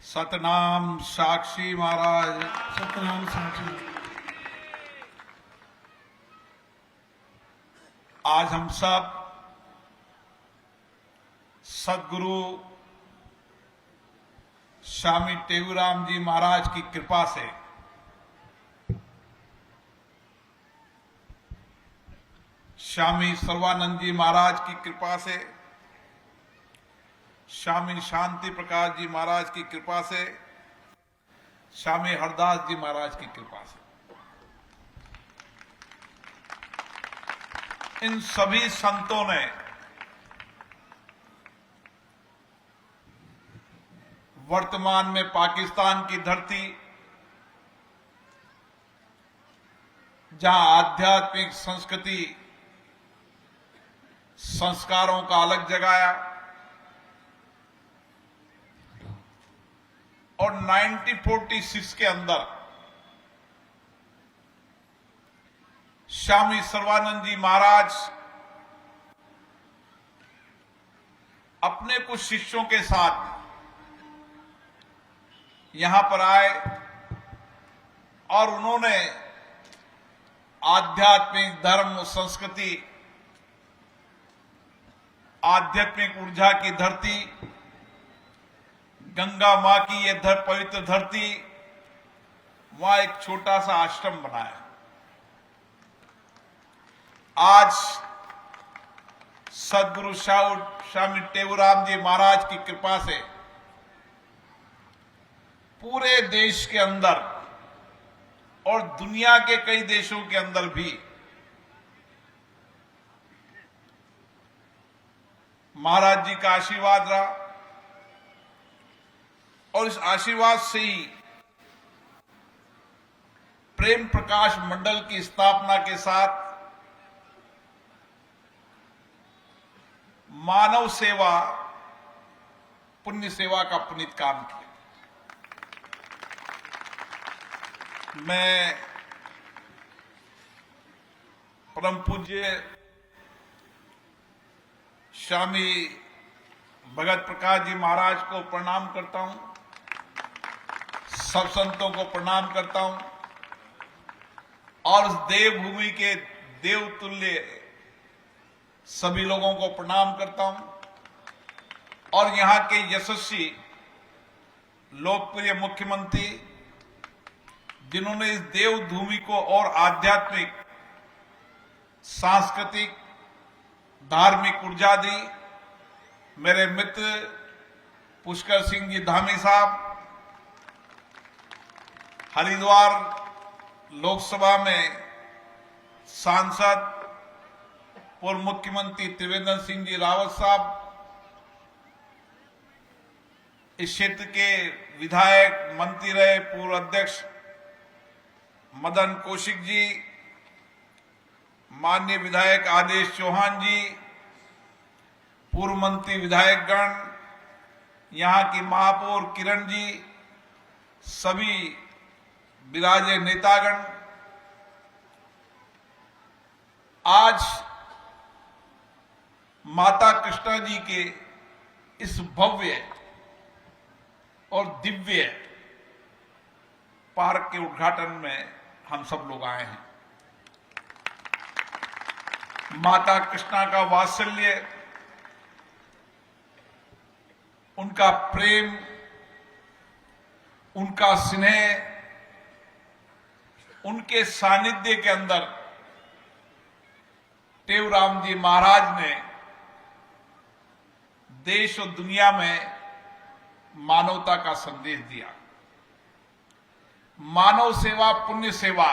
सतनाम साक्षी महाराज। सतनाम साक्षी। आज हम सब सदगुरु स्वामी टेऊराम जी महाराज की कृपा से स्वामी सर्वानंद जी महाराज की कृपा से, स्वामी शांति प्रकाश जी महाराज की कृपा से, स्वामी हरदास जी महाराज की कृपा से, इन सभी संतों ने वर्तमान में पाकिस्तान की धरती, जहां आध्यात्मिक संस्कृति संस्कारों का अलग जगाया और 1946 के अंदर स्वामी सर्वानंद जी महाराज अपने कुछ शिष्यों के साथ यहां पर आए और उन्होंने आध्यात्मिक धर्म, संस्कृति, आध्यात्मिक ऊर्जा की धरती, गंगा मां की ये पवित्र धरती, वहां एक छोटा सा आश्रम बनाया। आज सदगुरु स्वामी टेऊराम जी महाराज की कृपा से पूरे देश के अंदर और दुनिया के कई देशों के अंदर भी महाराज जी का आशीर्वाद रहा और इस आशीर्वाद से ही प्रेम प्रकाश मंडल की स्थापना के साथ मानव सेवा, पुण्य सेवा का पुनीत काम किया। मैं परम पूज्य स्वामी भगत प्रकाश जी महाराज को प्रणाम करता हूं, सब संतों को प्रणाम करता हूं और उस देवभूमि के देवतुल्य सभी लोगों को प्रणाम करता हूं और यहां के यशस्वी लोकप्रिय मुख्यमंत्री, जिन्होंने इस देवभूमि को और आध्यात्मिक, सांस्कृतिक, धार्मिक ऊर्जा दी, मेरे मित्र पुष्कर सिंह जी धामी साहब, हरिद्वार लोकसभा में सांसद पूर्व मुख्यमंत्री त्रिवेंद्र सिंह जी रावत साहब, इस क्षेत्र के विधायक मंत्री रहे पूर्व अध्यक्ष मदन कौशिक जी, माननीय विधायक आदेश चौहान जी, पूर्व मंत्री विधायकगण, यहां की महापौर किरण जी, सभी विराजे नेतागण, आज माता कृष्णा जी के इस भव्य और दिव्य पार्क के उद्घाटन में हम सब लोग आए हैं। माता कृष्णा का वात्सल्य, उनका प्रेम, उनका स्नेह, उनके सानिध्य के अंदर टेऊराम जी महाराज ने देश और दुनिया में मानवता का संदेश दिया। मानव सेवा, पुण्य सेवा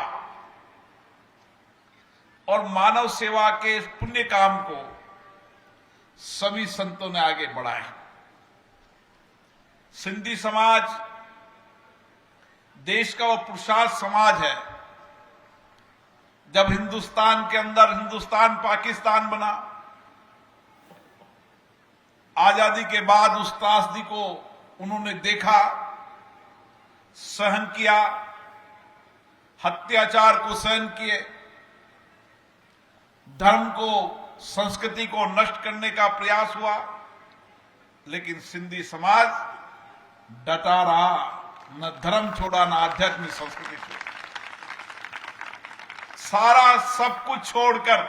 और मानव सेवा के इस पुण्य काम को सभी संतों ने आगे बढ़ाया। सिंधी समाज देश का वो पुरुषार्थ समाज है। जब हिंदुस्तान के अंदर हिंदुस्तान पाकिस्तान बना, आजादी के बाद उस त्रासदी को उन्होंने देखा, सहन किया, हत्याचार को सहन किए, धर्म को, संस्कृति को नष्ट करने का प्रयास हुआ, लेकिन सिंधी समाज डटा रहा, न धर्म छोड़ा, न आध्यात्मिक संस्कृति छोड़ी। सारा सब कुछ छोड़कर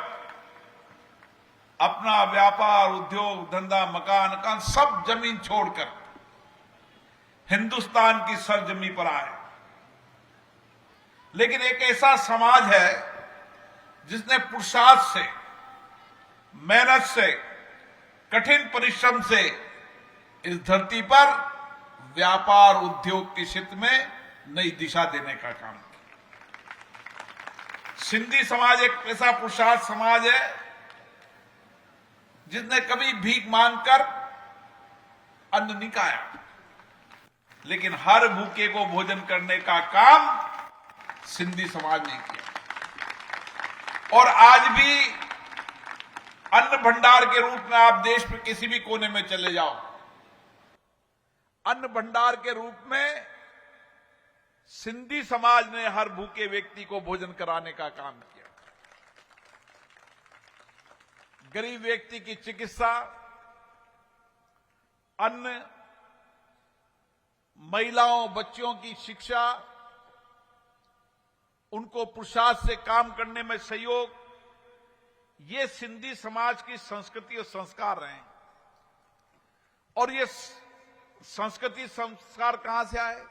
अपना व्यापार, उद्योग, धंधा, मकान सब जमीन छोड़कर हिंदुस्तान की सरजमी पर आए। लेकिन एक ऐसा समाज है जिसने पुरुषार्थ से, मेहनत से, कठिन परिश्रम से इस धरती पर व्यापार, उद्योग के क्षेत्र में नई दिशा देने का काम किया। सिंधी समाज एक ऐसा पुरुषार्थ समाज है जिसने कभी भीख मांगकर अन्न नहीं खाया, लेकिन हर भूखे को भोजन करने का काम सिंधी समाज ने किया। और आज भी अन्न भंडार के रूप में आप देश में किसी भी कोने में चले जाओ, अन्न भंडार के रूप में सिंधी समाज ने हर भूखे व्यक्ति को भोजन कराने का काम किया। गरीब व्यक्ति की चिकित्सा, अन्न, महिलाओं, बच्चों की शिक्षा, उनको पुरुषार्थ से काम करने में सहयोग, ये सिंधी समाज की संस्कृति और संस्कार रहे हैं। और ये संस्कृति संस्कार कहां से आए?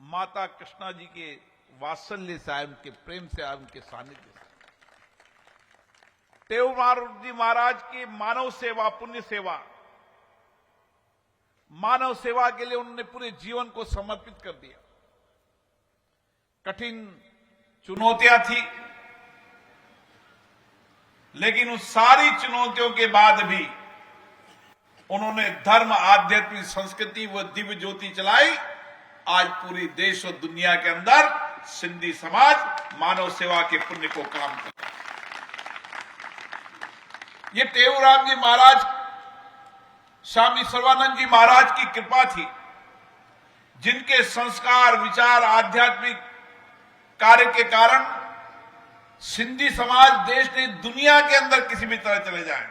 माता कृष्णा जी के वात्सल्य से आए, उनके प्रेम से आए, उनके सानिध्य से। टेऊमार जी महाराज की मानव सेवा, पुण्य सेवा, मानव सेवा के लिए उन्होंने पूरे जीवन को समर्पित कर दिया। कठिन चुनौतियां थी, लेकिन उस सारी चुनौतियों के बाद भी उन्होंने धर्म, आध्यात्मिक संस्कृति व दिव्य ज्योति चलाई। आज पूरी देश और दुनिया के अंदर सिंधी समाज मानव सेवा के पुण्य को काम करता है। ये टेऊराम जी महाराज, स्वामी सर्वानंद जी महाराज की कृपा थी, जिनके संस्कार, विचार, आध्यात्मिक कार्य के कारण सिंधी समाज देश ने दुनिया के अंदर किसी भी तरह चले जाए।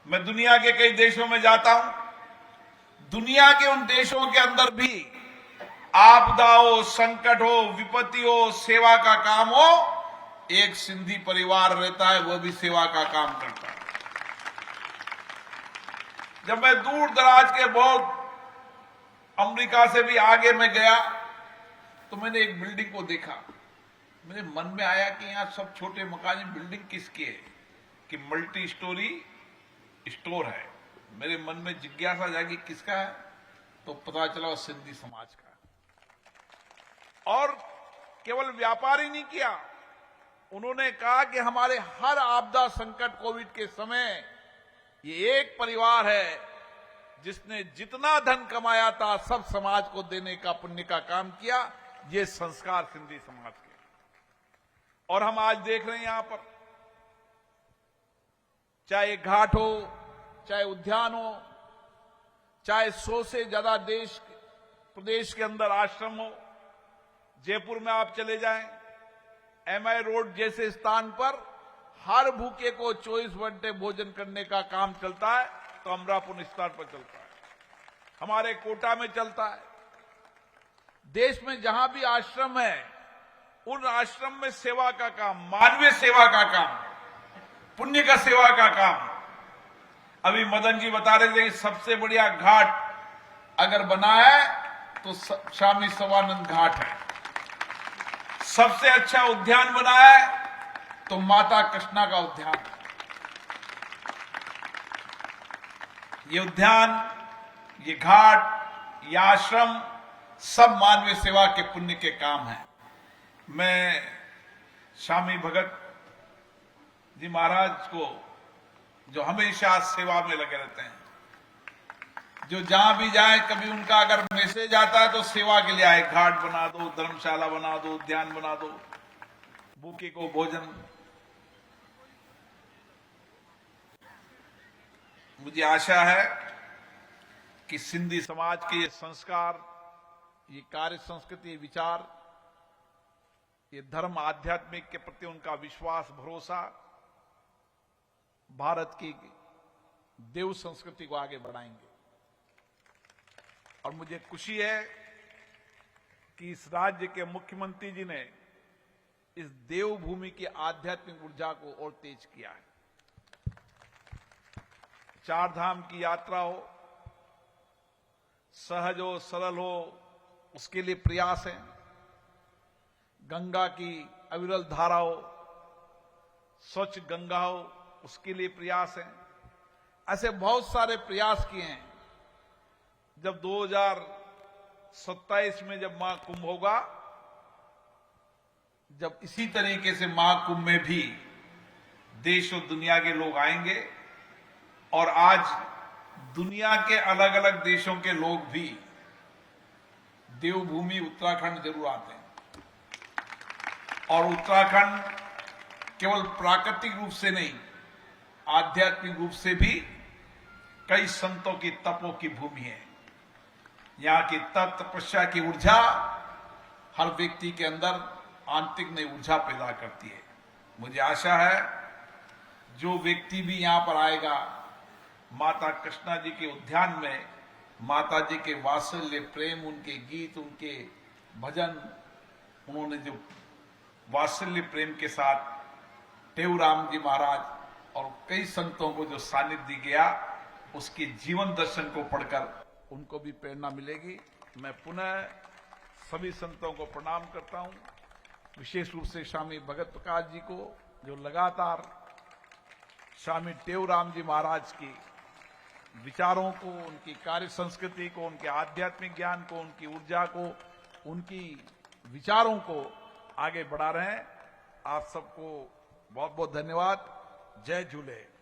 मैं दुनिया के कई देशों में जाता हूं, दुनिया के उन देशों के अंदर भी आपदा हो, संकट हो, विपत्ति हो, सेवा का काम हो, एक सिंधी परिवार रहता है, वह भी सेवा का काम करता है। जब मैं दूर दराज के बहुत अमेरिका से भी आगे में गया तो मैंने एक बिल्डिंग को देखा। मेरे मन में आया कि यहां सब छोटे मकान, बिल्डिंग किसकी है? कि मल्टी स्टोरी स्टोर है। मेरे मन में जिज्ञासा जागी किसका है, तो पता चला सिंधी समाज का। और केवल व्यापार ही नहीं किया, उन्होंने कहा कि हमारे हर आपदा, संकट, कोविड के समय ये एक परिवार है जिसने जितना धन कमाया था सब समाज को देने का, पुण्य का काम किया। ये संस्कार सिंधी समाज के। और हम आज देख रहे हैं यहां पर, चाहे घाट हो, चाहे उद्यान हो, चाहे 100 से ज्यादा प्रदेश के अंदर आश्रम हो। जयपुर में आप चले जाएं, MI रोड जैसे स्थान पर हर भूखे को 24 घंटे भोजन करने का काम चलता है। तो अमरापुर स्थान पर चलता है, हमारे कोटा में चलता है। देश में जहां भी आश्रम है, उन आश्रम में सेवा का काम, मानवीय सेवा का काम, पुण्य का सेवा का काम। अभी मदन जी बता रहे थे कि सबसे बढ़िया घाट अगर बना है तो स्वामी सर्वानंद घाट है। सबसे अच्छा उद्यान बना है तो माता कृष्णा का उद्यान। ये उद्यान, ये घाट, ये आश्रम सब मानवीय सेवा के पुण्य के काम हैं। मैं स्वामी भगत जी महाराज को, जो हमेशा सेवा में लगे रहते हैं, जो जहां भी जाए, कभी उनका अगर मैसेज आता है तो सेवा के लिए आए, घाट बना दो, धर्मशाला बना दो, उद्यान बना दो, भूखे को भोजन। मुझे आशा है कि सिंधी समाज के ये संस्कार, ये कार्य संस्कृति, विचार, ये धर्म, आध्यात्मिक के प्रति उनका विश्वास, भरोसा भारत की देव संस्कृति को आगे बढ़ाएंगे। और मुझे खुशी है कि इस राज्य के मुख्यमंत्री जी ने इस देवभूमि की आध्यात्मिक ऊर्जा को और तेज किया है। चार धाम की यात्रा हो, सहज हो, सरल हो, उसके लिए प्रयास है। गंगा की अविरल धारा हो, स्वच्छ गंगा हो, उसके लिए प्रयास है। ऐसे बहुत सारे प्रयास किए हैं। जब 2027 में जब महाकुंभ होगा, जब इसी तरीके से महाकुंभ में भी देश और दुनिया के लोग आएंगे, और आज दुनिया के अलग अलग देशों के लोग भी देवभूमि उत्तराखंड जरूर आते हैं। और उत्तराखंड केवल प्राकृतिक रूप से नहीं, आध्यात्मिक रूप से भी कई संतों की तपों की भूमि है। यहां की तप तपस्या की ऊर्जा हर व्यक्ति के अंदर आंतरिक नई ऊर्जा पैदा करती है। मुझे आशा है जो व्यक्ति भी यहां पर आएगा, माता कृष्णा जी के उद्यान में माता जी के वात्सल्य प्रेम, उनके गीत, उनके भजन, उन्होंने जो वात्सल्य प्रेम के साथ टेऊराम जी महाराज और कई संतों को जो सानिध्य गया, उसके जीवन दर्शन को पढ़कर उनको भी प्रेरणा मिलेगी। मैं पुनः सभी संतों को प्रणाम करता हूं, विशेष रूप से स्वामी भगत प्रकाश जी को, जो लगातार स्वामी टेऊराम जी महाराज की विचारों को, उनकी कार्य संस्कृति को, उनके आध्यात्मिक ज्ञान को, उनकी ऊर्जा को, उनकी विचारों को आगे बढ़ा रहे हैं। आप सबको बहुत बहुत धन्यवाद। जय झूले।